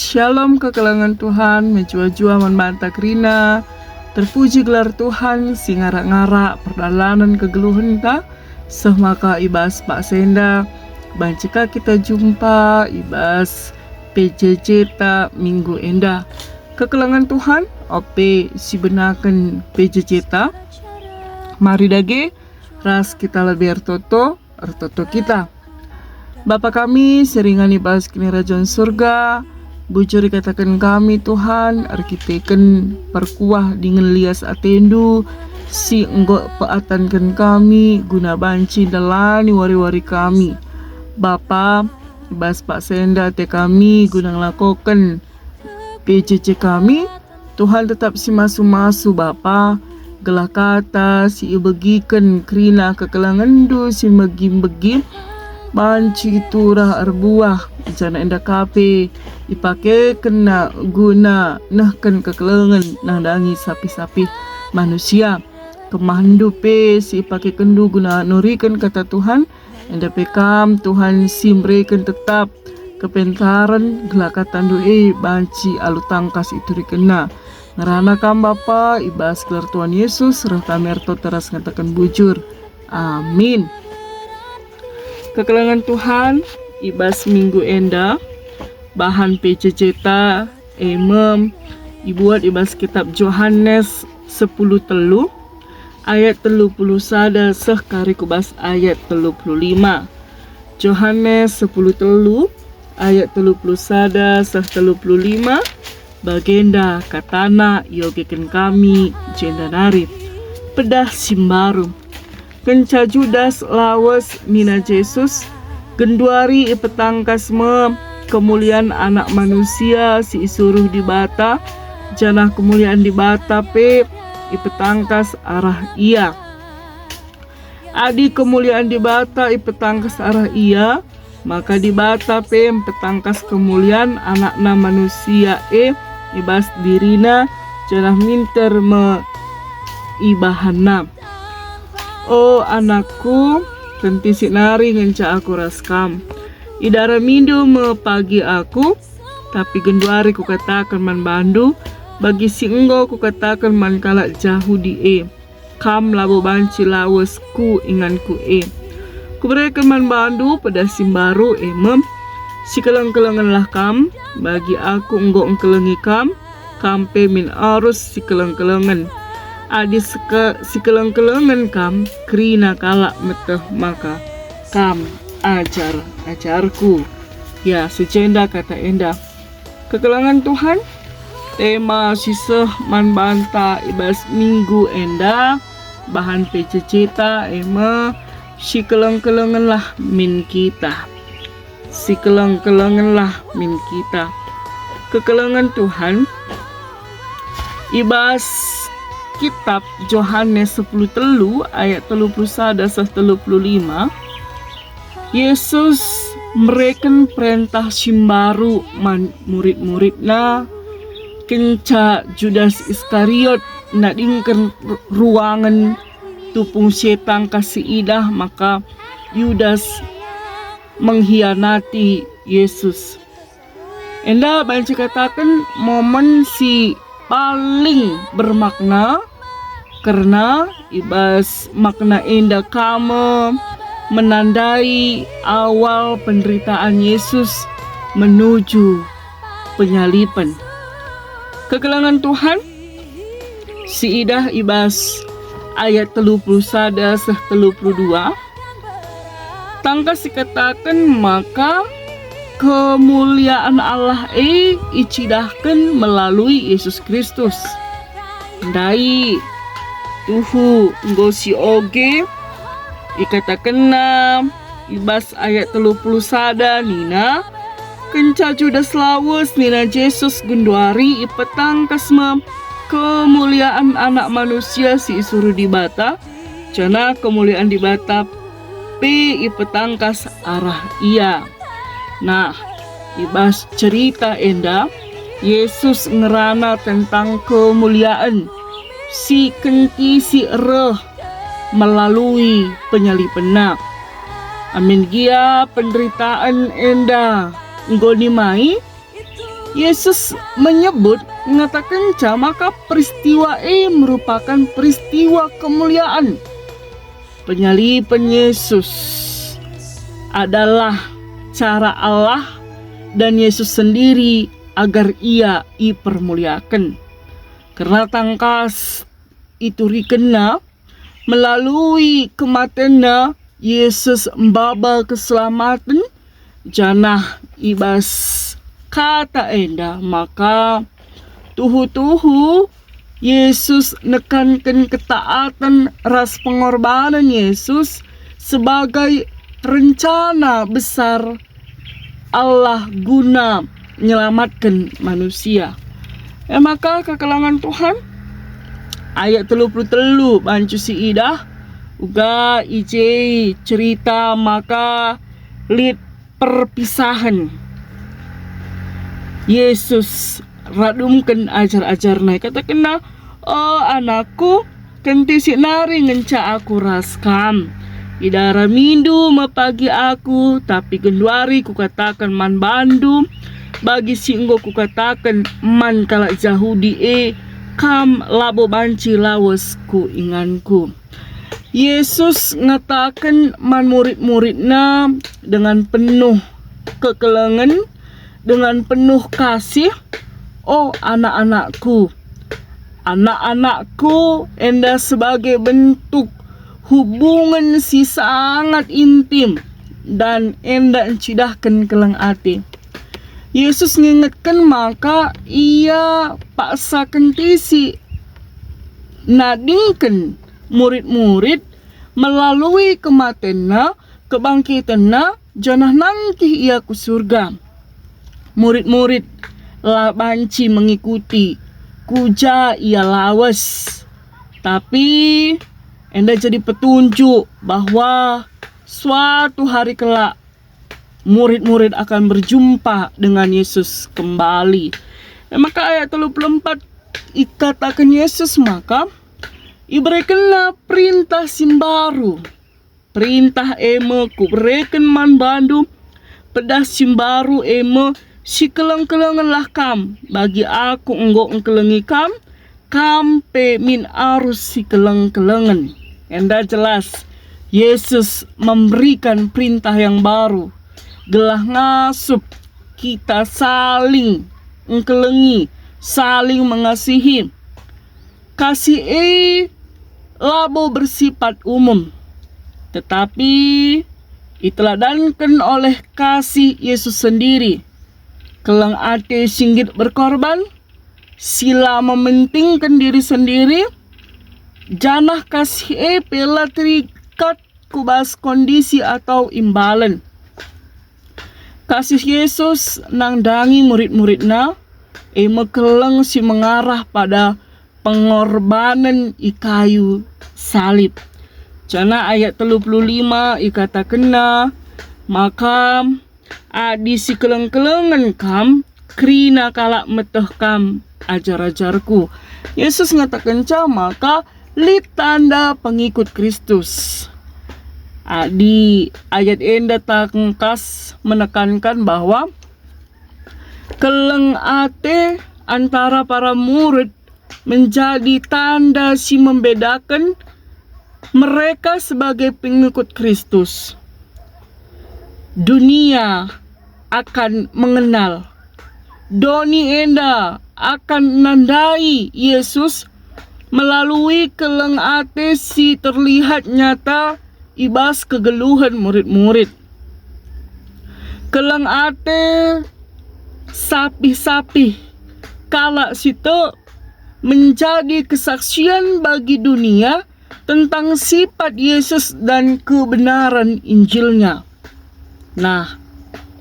Shalom kekelangan Tuhan, menjua-jua membantah Rina. Terpuji gelar Tuhan, si ngarak-ngarak perdalanan kegeluhan ta. Semaka ibas Pak Senda, bancika kita jumpa ibas PJJ ta minggu enda. Kekelangan Tuhan, ope si benakan PJJ ta. Mari dage, ras kita lebih ertoto kita. Bapa kami, seringan ibas kini rajon surga, bujur katakan kami Tuhan, arkiteken perkuah dengan lias atendu, si enggok peatankan kami, guna banci dalani wari-wari kami. Bapa, ibas Pak Senda te kami, guna ngelakokan PJJ kami, Tuhan tetap si masu-masu Bapa, gelah kata si ibegikan krina kekelangan du si megim-begim, banci turah arbuah jana enda kape ipake kena guna nahkan kekelengan nah dangi sapi-sapi manusia kemandu pe si ipake kendu guna nurikan kata Tuhan enda pekam Tuhan simrekan tetap kepentaran gelakatan doe banci alu tangkas itu dikena ngerana kam Bapa ibas gelar Tuhan Yesus serta merto teras ngatakan bujur amin. Kekelangan Tuhan, ibas minggu enda, bahan PJJ ta, ibuat ibas kitab Yohanes 10 telu, ayat 30 sada seh kari kubas ayat 35. Yohanes 10 telu, ayat 30 sada seh 35, bagenda katana yogekan kami jenda narip, pedah simbarum. Kenca Judas lawas mina Jesus genduari ipetangkas kemuliaan anak manusia si isuruh di bata janah kemuliaan di bata pe ipetangkas arah ia adi kemuliaan di bata ipetangkas arah ia maka di bata pe petangkas kemuliaan anakna manusia ibas dirina janah minter ibahana. Oh anakku, tentisi nari ngenca aku raskam. Idara mindu pagi aku, tapi genduari ku katakan man bandu, bagi si enggo ku katakan man kalak jauh di Kam labo banci lawas ku inganku Ku berikan man bandu pada simbaru si kelang-kelangan lah kam, bagi aku enggo engkelengi kam pe min arus si kelang-kelangan. Adi si keleng-kelengan kam krina kalak meteh maka kam ajarku ya secenda kata enda kekelangan Tuhan tema siseh man banta ibas minggu enda bahan PJJ ta si keleng-kelengan lah min kita si keleng-kelengan lah min kita kekelangan Tuhan ibas kitab Yohanes 10 telu ayat 31 seh 35 Yesus mereken perintah simbaru man murid-muridna kenca Judas Iskariot nadingken ruangan tupung setan kasih idah maka Yudas mengkhianati Yesus. Enda banci katakan momen si paling bermakna karena ibas makna indah kamu menandai awal penderitaan Yesus menuju penyalipan. Kekelangan Tuhan si idah ibas ayat 31 seh 32 tangkas dikatakan maka kemuliaan Allah icidahkan melalui Yesus Kristus. Dai tuhu ngosi oge ikatakan ibas ayat 30 sada nina kenca Judas lawas nina Jesus genduari ipetangkas kemuliaan anak manusia si isuruh di bata jana kemuliaan di bata pe ipetangkas arah ia. Nah, ibas cerita enda Yesus ngerana tentang kemuliaan si kenti si reh melalui penyalipan. Amin gia penderitaan enda nggoni mai Yesus menyebut mengatakan maka peristiwa merupakan peristiwa kemuliaan. Penyaliban Yesus adalah cara Allah dan Yesus sendiri agar ia dipermuliakan. Karena tangkas itu rikena melalui kematiannya Yesus membawa keselamatan janah ibas kata enda, maka tuhu Yesus nekankan ketaatan ras pengorbanan Yesus sebagai rencana besar Allah guna menyelamatkan manusia. Maka kekelangan Tuhan ayat 33 bancu si idah uga ije cerita maka lid perpisahan Yesus radumkan ajar-ajarna kata kena, oh anakku kenti si nari ngenca aku raskam idara mindu mapagi aku tapi genduari ku katakan man bandu bagi singgo ku katakan man kalak Yahudi kam labo banci lawas ku inganku. Yesus ngatakan man murid-muridna dengan penuh kekelengan, dengan penuh kasih, oh anak-anakku enda sebagai bentuk hubungan si sangat intim dan enda encidahkan kelang ati. Yesus ngingetkan maka ia paksakan tisi nadingkan murid-murid melalui kematianna, kebangkitanna, janah nanti ia ku surga. Murid-murid lah banci mengikuti, kuja ia lawas. Tapi enda jadi petunjuk bahwa suatu hari kelak murid-murid akan berjumpa dengan Yesus kembali. Maka ayat 34 ikatakan Yesus maka iberikanlah perintah simbaru. Perintah ku berikan man bandu pedas simbaru si keleng-kelenganlah kam bagi aku enggo engkelengi kam pe min arus si keleng-kelengan. Enda jelas Yesus memberikan perintah yang baru. Gelah ngasup kita saling engkelengi, saling mengasihi. Kasih labo bersifat umum, tetapi diteladankan oleh kasih Yesus sendiri. Kelang ate singgit berkorban, sila mementingkan diri sendiri, janah kasih pela terikat kubas kondisi atau imbalan. Kasih Yesus nangdangi murid-muridna, mekeleng si mengarah pada pengorbanan kayu salib. Jana ayat 35 ikatakenna maka adi si keleng-kelengan kam krina kalak meteh kam ajar-ajarku. Yesus ngatakan maka lit tanda pengikut Kristus. Di ayat enda tangkas menekankan bahwa keleng ate antara para murid menjadi tanda si membedakan mereka sebagai pengikut Kristus. Dunia akan mengenal, doni enda akan nandai Yesus melalui keleng ate si terlihat nyata ibas kegeluhan murid-murid. Keleng ate sapi-sapi kalak situ menjadi kesaksian bagi dunia tentang sifat Yesus dan kebenaran Injilnya. Nah,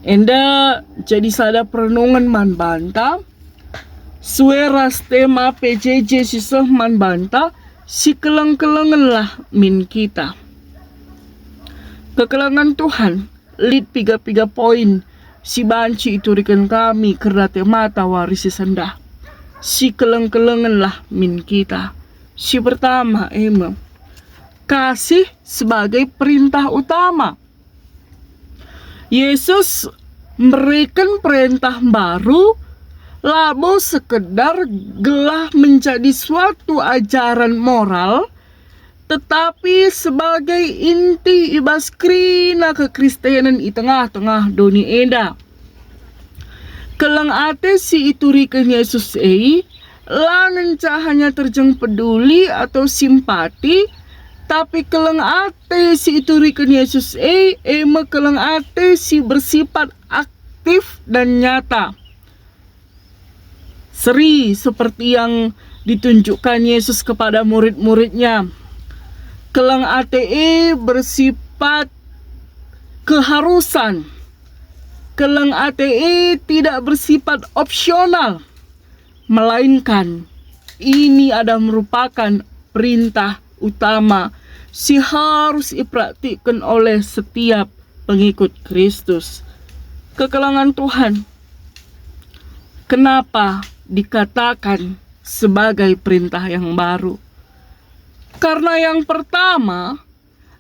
enda jadi sada perenungan man banta sueras tema PJJ sisah man banta si keleng-kelengan lah min kita. Kekelangan Tuhan lid piga-piga poin si banci iturikan kami kerana mata warisi sendah. Si keleng-kelengan lah min kita. Si pertama kasih sebagai perintah utama. Yesus memberikan perintah baru labo sekedar gelah menjadi suatu ajaran moral, tetapi sebagai inti ibas krina kekristenan i tengah-tengah doni enda. Kelang ate si iturikan Yesus langan hanya terjeng peduli atau simpati, tapi kelang ate si iturikan Yesus ema kelang ate si bersifat aktif dan nyata. Seri seperti yang ditunjukkan Yesus kepada murid-muridnya. Kelang ate bersifat keharusan. Kelang ate tidak bersifat opsional, melainkan ini ada merupakan perintah utama si harus dipraktikkan oleh setiap pengikut Kristus. Kekelangan Tuhan, kenapa dikatakan sebagai perintah yang baru? Karena yang pertama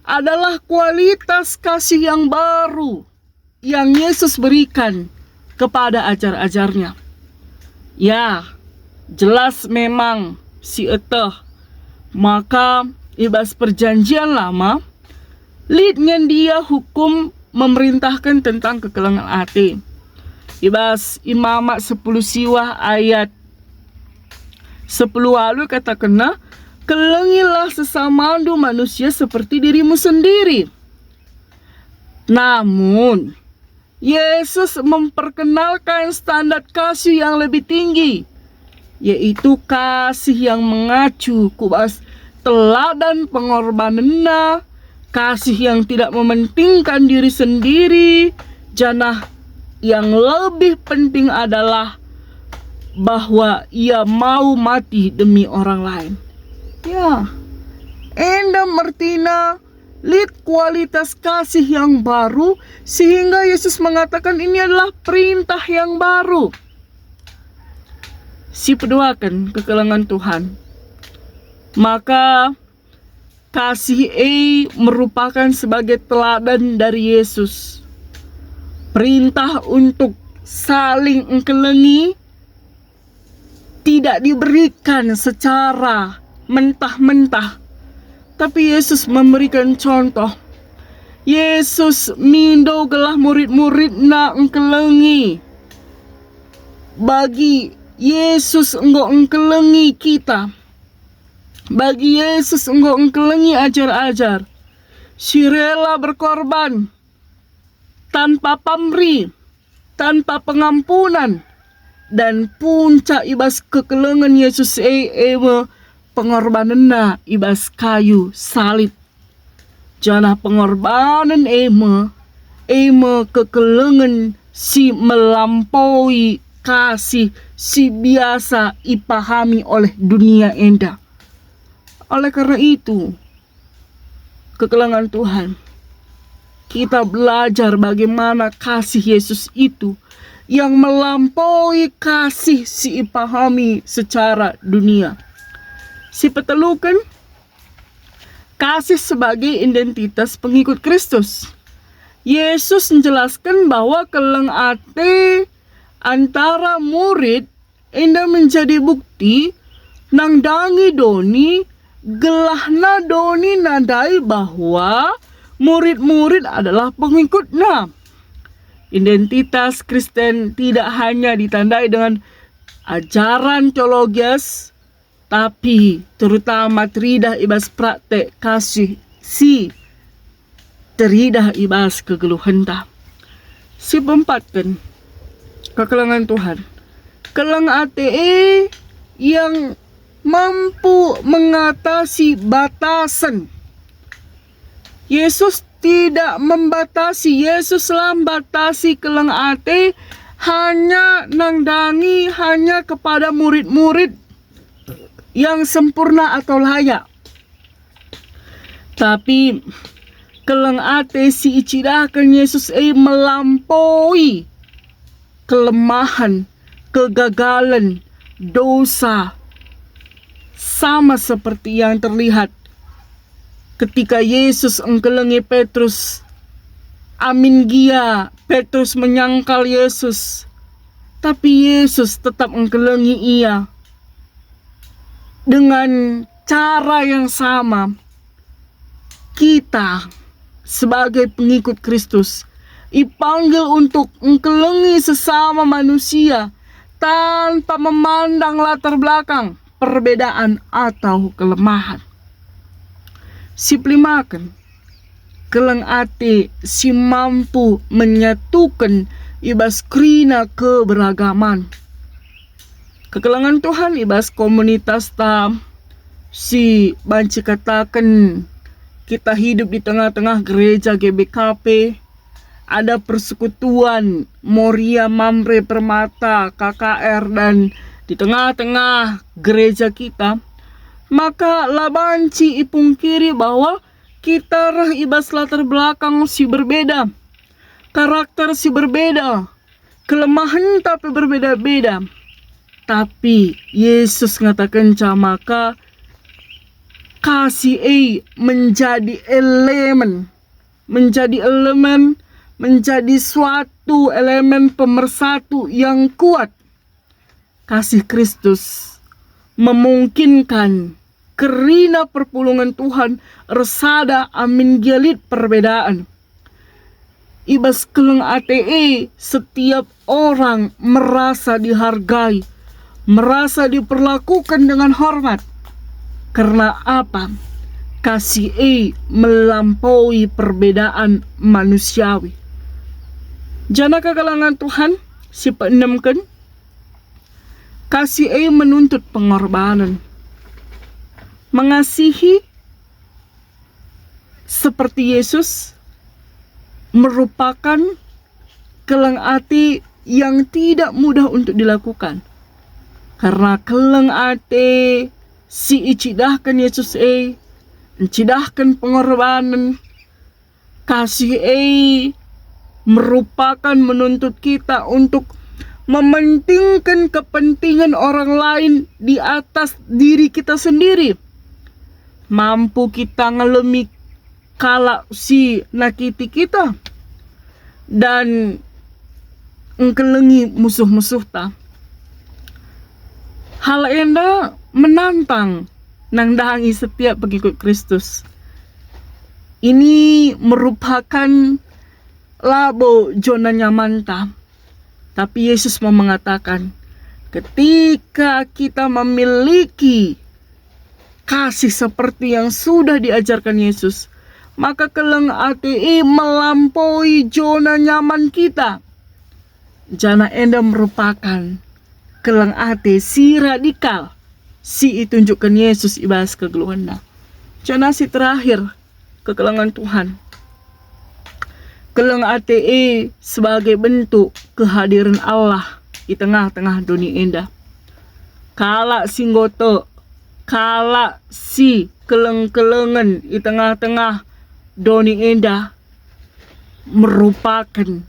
adalah kualitas kasih yang baru yang Yesus berikan kepada ajar-ajarnya. Ya, jelas memang si eteh. Maka ibas perjanjian lama, lidngan dia hukum memerintahkan tentang kekelangan hati. Ibas Imamat 10 siwah ayat 10 lalu kata kena, kelengilah sesamandu manusia seperti dirimu sendiri. Namun Yesus memperkenalkan standar kasih yang lebih tinggi, yaitu kasih yang mengacu kubas teladan pengorbananna, kasih yang tidak mementingkan diri sendiri, janah yang lebih penting adalah bahwa ia mau mati demi orang lain. Ya, enda mertina lihat kualitas kasih yang baru, sehingga Yesus mengatakan ini adalah perintah yang baru. Si peduakan kekelangan Tuhan, maka kasih merupakan sebagai teladan dari Yesus. Perintah untuk saling engkelengi tidak diberikan secara mentah-mentah, tapi Yesus memberikan contoh. Yesus mindo gelah murid-murid na engkelengi. Bagi Yesus enggo engkelengi kita. Bagi Yesus enggo engkelengi ajar-ajar. Si rela berkorban tanpa pamrih, tanpa pengampunan, dan puncak ibas kekelengan Yesus pengorbanan ibas kayu salib. Janah pengorbanan ema kekelengan si melampaui kasih si biasa ipahami oleh dunia enda. Oleh karena itu, kekelangan Tuhan, kita belajar bagaimana kasih Yesus itu yang melampaui kasih si ipahami secara dunia. Si petelukan kasih sebagai identitas pengikut Kristus. Yesus menjelaskan bahwa kelang ate antara murid enda menjadi bukti nang dangi doni gelahna doni nadai bahwa murid-murid adalah pengikutnya. Identitas Kristen tidak hanya ditandai dengan ajaran teologis, tapi terutama teridah ibas praktek kasih si teridah ibas kegeluhenta. Si pempatkan kekelangan Tuhan, kelang ate yang mampu mengatasi batasan. Yesus tidak membatasi, Yesus membatasi kelang ate hanya nangdangi hanya kepada murid-murid yang sempurna atau layak. Tapi kelang ate si icidahkan Yesus melampaui kelemahan, kegagalan, dosa, sama seperti yang terlihat ketika Yesus engkelengi Petrus. Amin gia, Petrus menyangkal Yesus. Tapi Yesus tetap mengkelengi ia dengan cara yang sama. Kita sebagai pengikut Kristus dipanggil untuk mengkelengi sesama manusia tanpa memandang latar belakang, perbedaan atau kelemahan. Siplimaken, keleng ate si mampu menyatukan ibas krina keberagaman. Kekelangan Tuhan ibas komunitas ta si banci katakan kita hidup di tengah-tengah gereja GBKP, ada persekutuan Moria Mamre Permata KKR, dan di tengah-tengah gereja kita, maka labanci ipungkiri bahwa kita rah ibas latar belakang si berbeda, karakter si berbeda, kelemahan tapi berbeda-beda. Tapi Yesus ngatakan maka kasih menjadi elemen, menjadi suatu elemen pemersatu yang kuat. Kasih Kristus memungkinkan kerina perpulungan Tuhan resada amin gelit perbedaan. Ibas keleng ate setiap orang merasa dihargai, merasa diperlakukan dengan hormat. Karena apa? Kasih melampaui perbedaan manusiawi. Jana kekalangan Tuhan si peenemkan, kasih menuntut pengorbanan. Mengasihi seperti Yesus merupakan keleng ati yang tidak mudah untuk dilakukan. Karena keleng ati si icidahkan Yesus mencidahkan pengorbanan. Kasih merupakan menuntut kita untuk mementingkan kepentingan orang lain di atas diri kita sendiri. Mampu kita ngelemi kala si nakiti kita dan ngkelengi musuh-musuh ta. Hal enda menantang nang dahangi setiap pengikut Kristus. Ini merupakan labo zona nyaman ta. Tapi Yesus mau mengatakan, ketika kita memiliki kasih seperti yang sudah diajarkan Yesus, maka keleng ati melampaui zona nyaman kita. Jana enda merupakan keleng ati si radikal, si itunjukkan Yesus ibas kegeluhana. Jana si terakhir kekelangan Tuhan. Keleng ati sebagai bentuk kehadiran Allah di tengah-tengah dunia indah. Kala singgoto, kala si keleng-kelengan di tengah-tengah dunia indah merupakan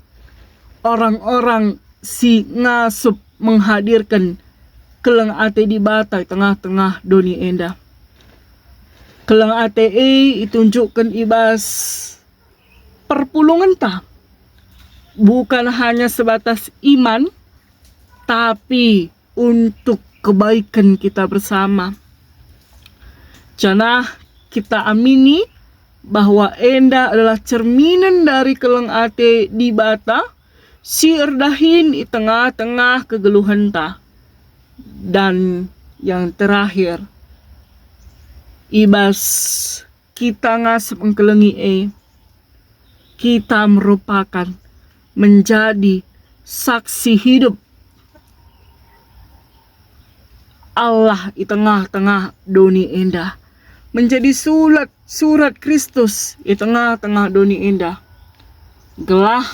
orang-orang si ngasup menghadirkan keleng ati di bata di tengah-tengah dunia indah. Keleng ati itunjukkan ibas perpulungan ta, bukan hanya sebatas iman, tapi untuk kebaikan kita bersama. Jana kita amini bahwa enda adalah cerminan dari keleng ate di bata, si erdahin di tengah-tengah kegeluhan ta. Dan yang terakhir, ibas kita ngasup engkelengi kita merupakan menjadi saksi hidup Allah di tengah-tengah dunia indah, menjadi surat Kristus di tengah-tengah dunia indah. Gelah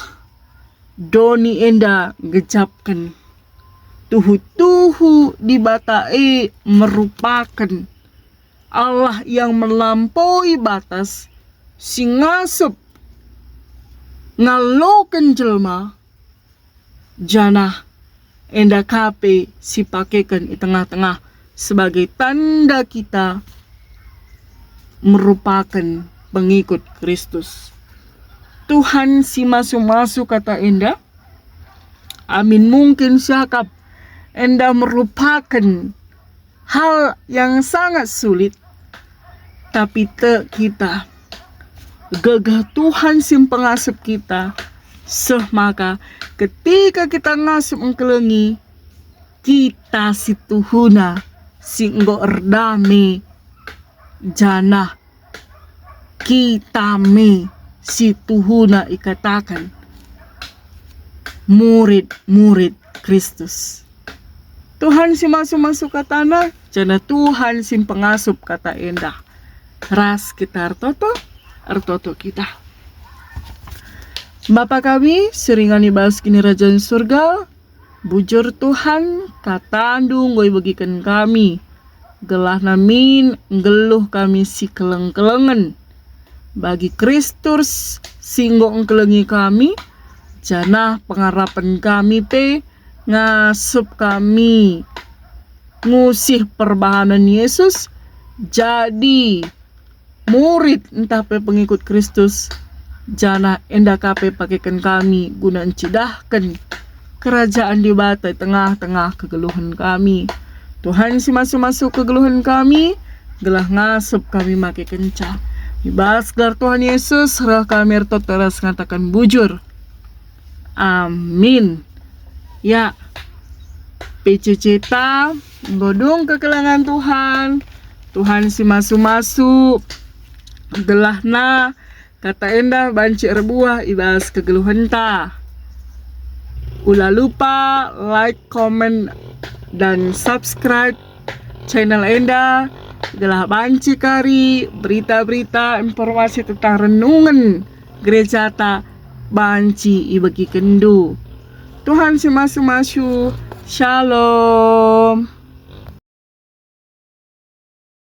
dunia indah gejapkan tuhu-tuhu di batae merupakan Allah yang melampaui batas, si ngasup ngaloken jelma. Jana enda kape si pakekan di tengah-tengah sebagai tanda kita merupakan pengikut Kristus. Tuhan si masuk-masuk kata enda Amin mungkin syakap enda merupakan hal yang sangat sulit, tapi kita gagah Tuhan sim pengasup kita. Maka ketika kita ngasup engkelengi, kita si Tuhuna singgo erdame jana kita me si Tuhuna ikatakan murid-murid Kristus. Tuhan si masuk ke tanah, jana Tuhan si pengasup kata endah. Ras kita artoto kita. Bapa kami, seringan ibas kini Rajaan Surga, bujur Tuhan, katandung goy bagikan kami. Gelah namin, geluh kami si keleng-kelengen. Bagi Kristus, singgo engkelengi kami, jana pengharapan kami ngasup kami ngusih perbahanan Yesus jadi murid entah pengikut Kristus, jana enda kape pakaikan kami guna encidahkan kerajaan di batai tengah-tengah kegeluhan kami. Tuhan si masuk kegeluhan kami, gelah ngasup kami make kencah. Ibas gelar Tuhan Yesus, rah kami teras ngatakan bujur. Amin. Ya, pececeta, godong kekelangan Tuhan. Tuhan si masuk gelahna, kata endah banci rebuah ibas kegeluhan ta. Ulah lupa like, comment, dan subscribe channel endah. Gelah banci kari berita-berita informasi tentang renungan gereja ta banci ibagi kendu. Tuhan si masu-masu. Shalom.